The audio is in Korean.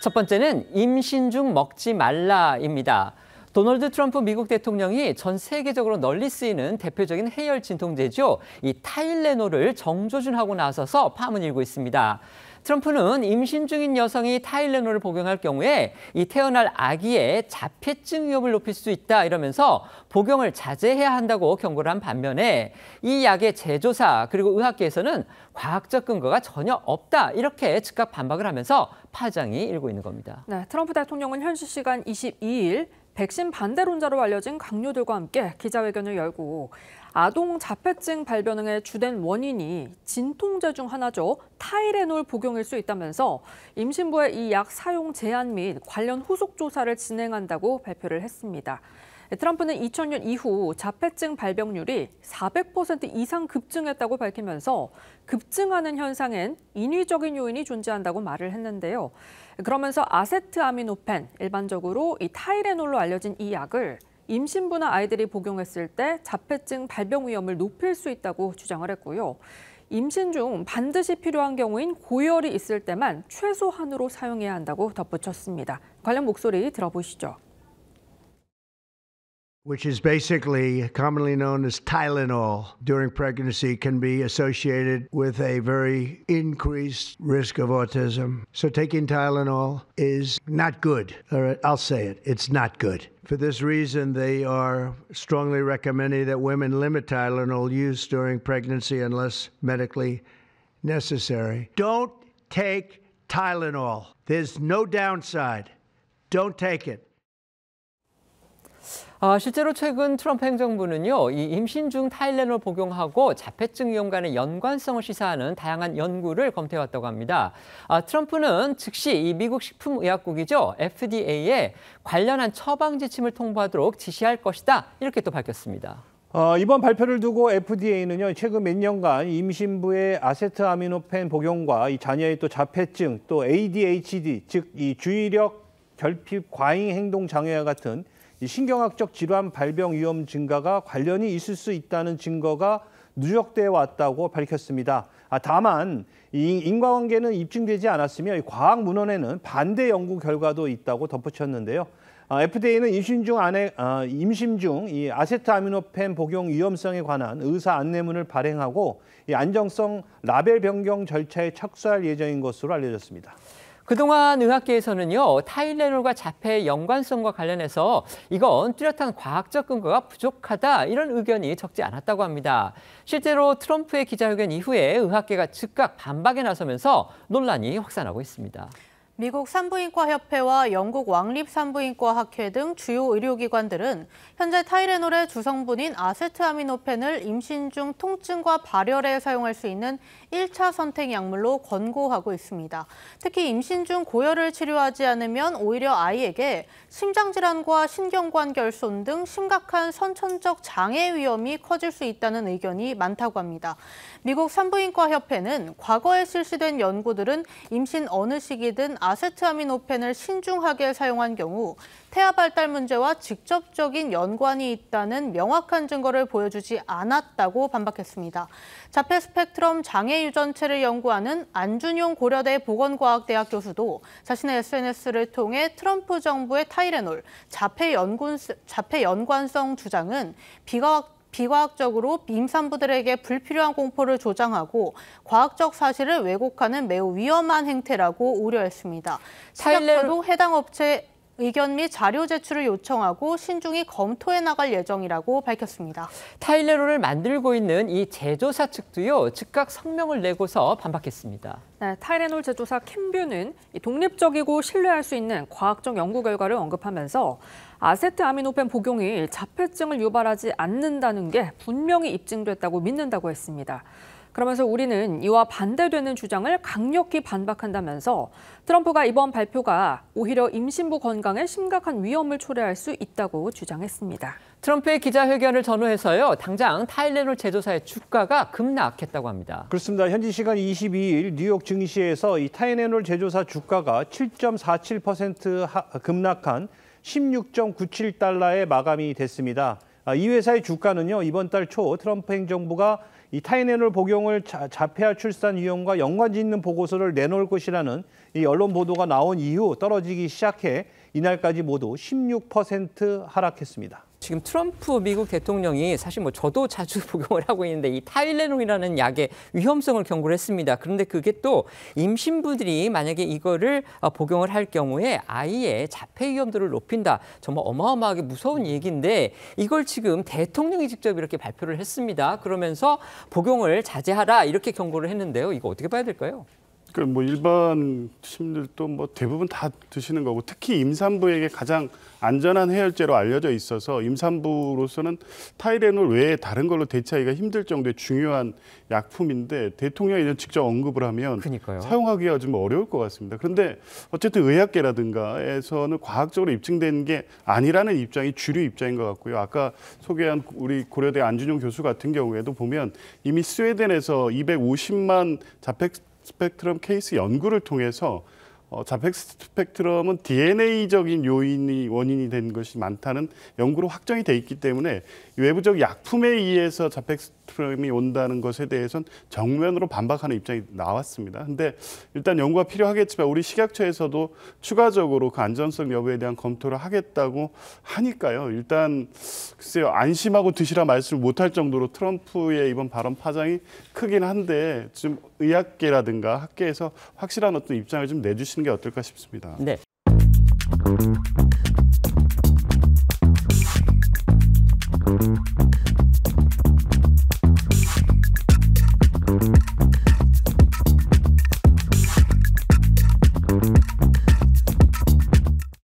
첫 번째는 임신 중 먹지 말라입니다. 도널드 트럼프 미국 대통령이 전 세계적으로 널리 쓰이는 대표적인 해열 진통제죠. 이 타일레놀을 정조준하고 나서서 파문이 일고 있습니다. 트럼프는 임신 중인 여성이 타일레놀을 복용할 경우에 이 태어날 아기의 자폐증 위험을 높일 수 있다 이러면서 복용을 자제해야 한다고 경고를 한 반면에 이 약의 제조사 그리고 의학계에서는 과학적 근거가 전혀 없다 이렇게 즉각 반박을 하면서 파장이 일고 있는 겁니다. 네, 트럼프 대통령은 현지 시간 22일 백신 반대론자로 알려진 강요들과 함께 기자회견을 열고 아동 자폐증 발병의 주된 원인이 진통제 중 하나죠. 타이레놀 복용일 수 있다면서 임신부의 이 약 사용 제한 및 관련 후속 조사를 진행한다고 발표를 했습니다. 트럼프는 2000년 이후 자폐증 발병률이 400% 이상 급증했다고 밝히면서 급증하는 현상엔 인위적인 요인이 존재한다고 말을 했는데요. 그러면서 아세트아미노펜, 일반적으로 이 타이레놀로 알려진 이 약을 임신부나 아이들이 복용했을 때 자폐증 발병 위험을 높일 수 있다고 주장을 했고요. 임신 중 반드시 필요한 경우인 고열이 있을 때만 최소한으로 사용해야 한다고 덧붙였습니다. 관련 목소리 들어보시죠. Which is basically commonly known as Tylenol during pregnancy, can be associated with a very increased risk of autism. So taking Tylenol is not good. All right, I'll say it. It's not good. For this reason, they are strongly recommending that women limit Tylenol use during pregnancy unless medically necessary. Don't take Tylenol. There's no downside. Don't take it. 실제로 최근 트럼프 행정부는요, 이 임신 중 타일레놀 복용하고 자폐증 위험 간의 연관성을 시사하는 다양한 연구를 검토해왔다고 합니다. 트럼프는 즉시 이 미국 식품의약국이죠, FDA에 관련한 처방 지침을 통보하도록 지시할 것이다 이렇게 또 밝혔습니다. 이번 발표를 두고 FDA는요, 최근 몇 년간 임신부의 아세트아미노펜 복용과 이 자녀의 또 자폐증, 또 ADHD, 즉 이 주의력 결핍 과잉 행동 장애와 같은 이 신경학적 질환 발병 위험 증가가 관련이 있을 수 있다는 증거가 누적돼 왔다고 밝혔습니다. 다만 이 인과관계는 입증되지 않았으며 이 과학 문헌에는 반대 연구 결과도 있다고 덧붙였는데요. FDA는 임신 중 이 아세트아미노펜 복용 위험성에 관한 의사 안내문을 발행하고 이 안정성 라벨 변경 절차에 착수할 예정인 것으로 알려졌습니다. 그동안 의학계에서는요, 타일레놀과 자폐의 연관성과 관련해서 이건 뚜렷한 과학적 근거가 부족하다 이런 의견이 적지 않았다고 합니다. 실제로 트럼프의 기자회견 이후에 의학계가 즉각 반박에 나서면서 논란이 확산하고 있습니다. 미국 산부인과협회와 영국 왕립산부인과학회 등 주요 의료기관들은 현재 타이레놀의 주성분인 아세트아미노펜을 임신 중 통증과 발열에 사용할 수 있는 1차 선택 약물로 권고하고 있습니다. 특히 임신 중 고열을 치료하지 않으면 오히려 아이에게 심장질환과 신경관 결손 등 심각한 선천적 장애 위험이 커질 수 있다는 의견이 많다고 합니다. 미국 산부인과협회는 과거에 실시된 연구들은 임신 어느 시기든 아세트아미노펜을 신중하게 사용한 경우 태아 발달 문제와 직접적인 연관이 있다는 명확한 증거를 보여주지 않았다고 반박했습니다. 자폐 스펙트럼 장애 유전체를 연구하는 안준용 고려대 보건과학대학 교수도 자신의 SNS를 통해 트럼프 정부의 타이레놀 자폐 연관성 주장은 비과학적으로 임산부들에게 불필요한 공포를 조장하고 과학적 사실을 왜곡하는 매우 위험한 행태라고 우려했습니다. 시각처도 해당 업체 의견 및 자료 제출을 요청하고 신중히 검토해 나갈 예정이라고 밝혔습니다. 타일레놀을 만들고 있는 이 제조사 측도요, 즉각 성명을 내고서 반박했습니다. 네, 타이레놀 제조사 캠뷰는 독립적이고 신뢰할 수 있는 과학적 연구 결과를 언급하면서 아세트아미노펜 복용이 자폐증을 유발하지 않는다는 게 분명히 입증됐다고 믿는다고 했습니다. 그러면서 우리는 이와 반대되는 주장을 강력히 반박한다면서 트럼프가 이번 발표가 오히려 임신부 건강에 심각한 위험을 초래할 수 있다고 주장했습니다. 트럼프의 기자회견을 전후해서요, 당장 타일레놀 제조사의 주가가 급락했다고 합니다. 그렇습니다. 현지 시간 22일 뉴욕 증시에서 이 타일레놀 제조사 주가가 7.47% 급락한 16.97달러에 마감이 됐습니다. 이 회사의 주가는요, 이번 달 초 트럼프 행정부가 이 타이레놀 복용을 자폐아 출산 위험과 연관 짓는 보고서를 내놓을 것이라는 이 언론 보도가 나온 이후 떨어지기 시작해 이날까지 모두 16% 하락했습니다. 지금 트럼프 미국 대통령이 사실 뭐 저도 자주 복용을 하고 있는데 이 타일레놀이라는 약의 위험성을 경고를 했습니다. 그런데 그게 또 임신부들이 만약에 이거를 복용을 할 경우에 아이의 자폐 위험도를 높인다. 정말 어마어마하게 무서운 얘기인데 이걸 지금 대통령이 직접 이렇게 발표를 했습니다. 그러면서 복용을 자제하라 이렇게 경고를 했는데요. 이거 어떻게 봐야 될까요? 그 뭐 일반 시민들도 뭐 대부분 다 드시는 거고 특히 임산부에게 가장 안전한 해열제로 알려져 있어서 임산부로서는 타이레놀 외에 다른 걸로 대체하기가 힘들 정도의 중요한 약품인데 대통령이 이런 직접 언급을 하면 그러니까요. 사용하기가 좀 어려울 것 같습니다. 그런데 어쨌든 의학계라든가에서는 과학적으로 입증된 게 아니라는 입장이 주류 입장인 것 같고요. 아까 소개한 우리 고려대 안준용 교수 같은 경우에도 보면 이미 스웨덴에서 250만 자폐 스펙트럼 케이스 연구를 통해서 자폐 스펙트럼은 DNA적인 원인이 된 것이 많다는 연구로 확정이 돼 있기 때문에 외부적 약품에 의해서 자폐 스펙트럼이 온다는 것에 대해서는 정면으로 반박하는 입장이 나왔습니다. 근데 일단 연구가 필요하겠지만 우리 식약처에서도 추가적으로 그 안전성 여부에 대한 검토를 하겠다고 하니까요. 일단 글쎄요, 안심하고 드시라 말씀을 못할 정도로 트럼프의 이번 발언 파장이 크긴 한데 좀 의학계라든가 학계에서 확실한 어떤 입장을 좀 내주시는 게 어떨까 싶습니다. 네.